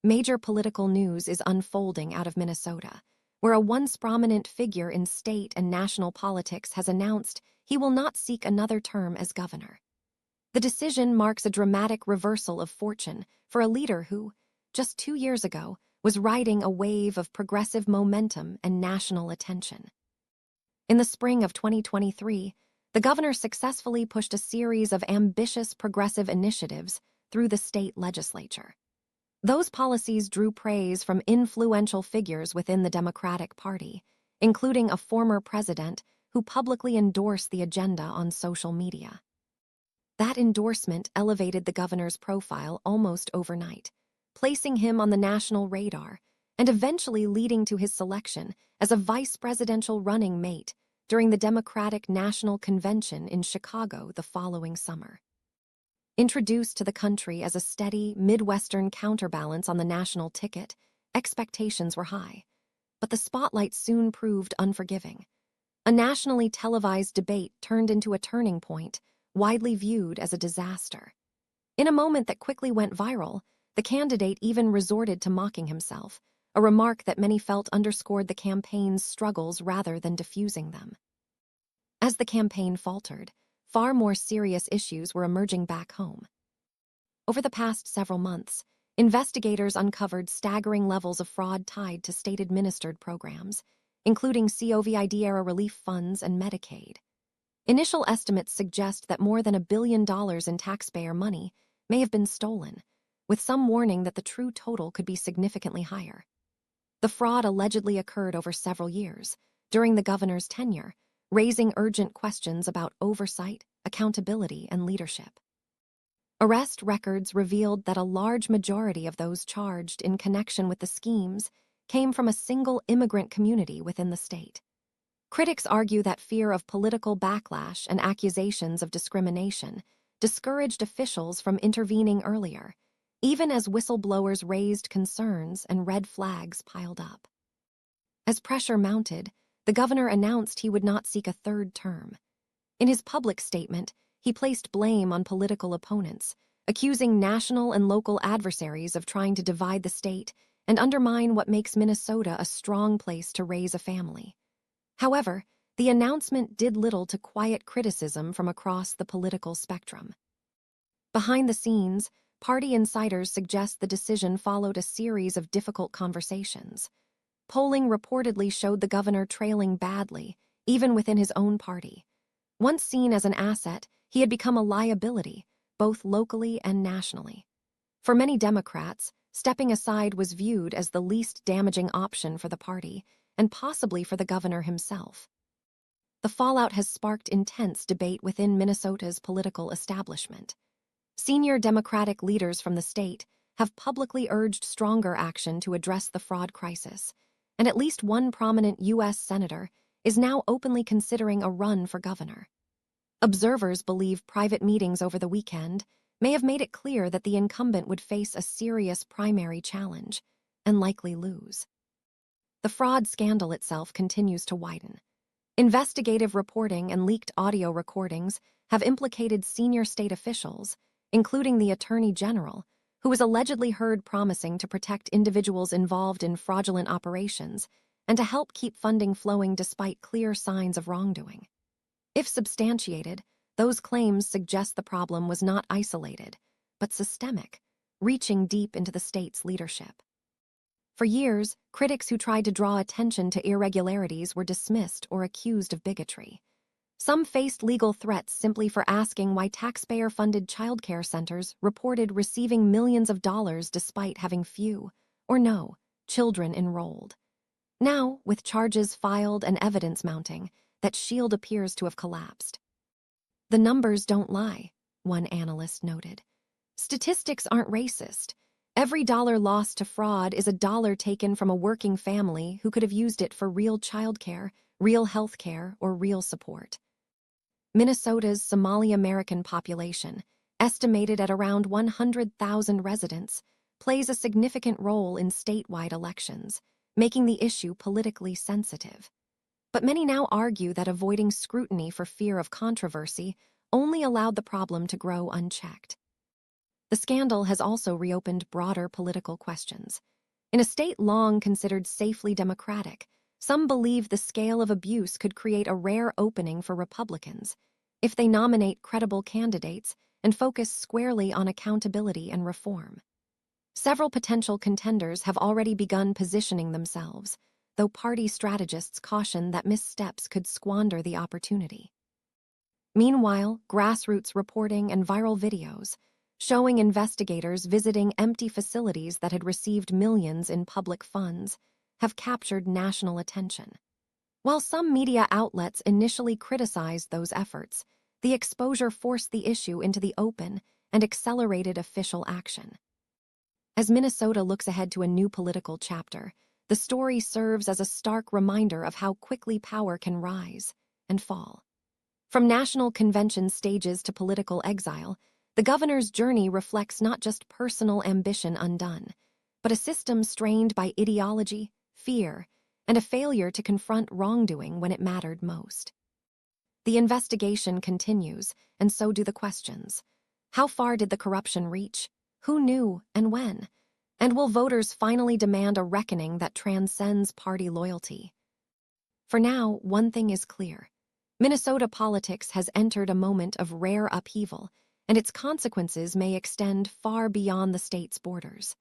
major political news is unfolding out of Minnesota, where a once prominent figure in state and national politics has announced he will not seek another term as governor. The decision marks a dramatic reversal of fortune for a leader who, just 2 years ago, was riding a wave of progressive momentum and national attention. In the spring of 2023, the governor successfully pushed a series of ambitious progressive initiatives through the state legislature. Those policies drew praise from influential figures within the Democratic Party, including a former president who publicly endorsed the agenda on social media. That endorsement elevated the governor's profile almost overnight, placing him on the national radar and eventually leading to his selection as a vice presidential running mate during the Democratic National Convention in Chicago the following summer. Introduced to the country as a steady, Midwestern counterbalance on the national ticket, expectations were high, but the spotlight soon proved unforgiving. A nationally televised debate turned into a turning point, widely viewed as a disaster. In a moment that quickly went viral, the candidate even resorted to mocking himself, a remark that many felt underscored the campaign's struggles rather than diffusing them. As the campaign faltered, far more serious issues were emerging back home. Over the past several months, investigators uncovered staggering levels of fraud tied to state-administered programs, including COVID-era relief funds and Medicaid. Initial estimates suggest that more than $1 billion in taxpayer money may have been stolen, with some warning that the true total could be significantly higher. The fraud allegedly occurred over several years, during the governor's tenure, raising urgent questions about oversight, accountability, and leadership. Arrest records revealed that a large majority of those charged in connection with the schemes came from a single immigrant community within the state. Critics argue that fear of political backlash and accusations of discrimination discouraged officials from intervening earlier, even as whistleblowers raised concerns and red flags piled up. As pressure mounted, the governor announced he would not seek a third term. In his public statement, he placed blame on political opponents, accusing national and local adversaries of trying to divide the state and undermine what makes Minnesota a strong place to raise a family. However, the announcement did little to quiet criticism from across the political spectrum. Behind the scenes, party insiders suggest the decision followed a series of difficult conversations. Polling reportedly showed the governor trailing badly, even within his own party. Once seen as an asset, he had become a liability, both locally and nationally. For many Democrats, stepping aside was viewed as the least damaging option for the party, and possibly for the governor himself. The fallout has sparked intense debate within Minnesota's political establishment. Senior Democratic leaders from the state have publicly urged stronger action to address the fraud crisis, and at least one prominent U.S. senator is now openly considering a run for governor. Observers believe private meetings over the weekend may have made it clear that the incumbent would face a serious primary challenge and likely lose. The fraud scandal itself continues to widen. Investigative reporting and leaked audio recordings have implicated senior state officials, including the Attorney General, who was allegedly heard promising to protect individuals involved in fraudulent operations and to help keep funding flowing despite clear signs of wrongdoing. If substantiated, those claims suggest the problem was not isolated, but systemic, reaching deep into the state's leadership. For years, critics who tried to draw attention to irregularities were dismissed or accused of bigotry. Some faced legal threats simply for asking why taxpayer-funded childcare centers reported receiving millions of dollars despite having few, or no, children enrolled. Now, with charges filed and evidence mounting, that shield appears to have collapsed. The numbers don't lie, one analyst noted. Statistics aren't racist. Every dollar lost to fraud is a dollar taken from a working family who could have used it for real childcare, real health care, or real support. Minnesota's Somali American population, estimated at around 100,000 residents, plays a significant role in statewide elections, making the issue politically sensitive. But many now argue that avoiding scrutiny for fear of controversy only allowed the problem to grow unchecked. The scandal has also reopened broader political questions. In a state long considered safely democratic, some believe the scale of abuse could create a rare opening for Republicans if they nominate credible candidates and focus squarely on accountability and reform. Several potential contenders have already begun positioning themselves, though party strategists caution that missteps could squander the opportunity. Meanwhile, grassroots reporting and viral videos showing investigators visiting empty facilities that had received millions in public funds have captured national attention. While some media outlets initially criticized those efforts, the exposure forced the issue into the open and accelerated official action. As Minnesota looks ahead to a new political chapter, the story serves as a stark reminder of how quickly power can rise and fall. From national convention stages to political exile, the governor's journey reflects not just personal ambition undone, but a system strained by ideology, fear, and a failure to confront wrongdoing when it mattered most. The investigation continues, and so do the questions. How far did the corruption reach? Who knew and when? And will voters finally demand a reckoning that transcends party loyalty? For now, one thing is clear. Minnesota politics has entered a moment of rare upheaval, and its consequences may extend far beyond the state's borders.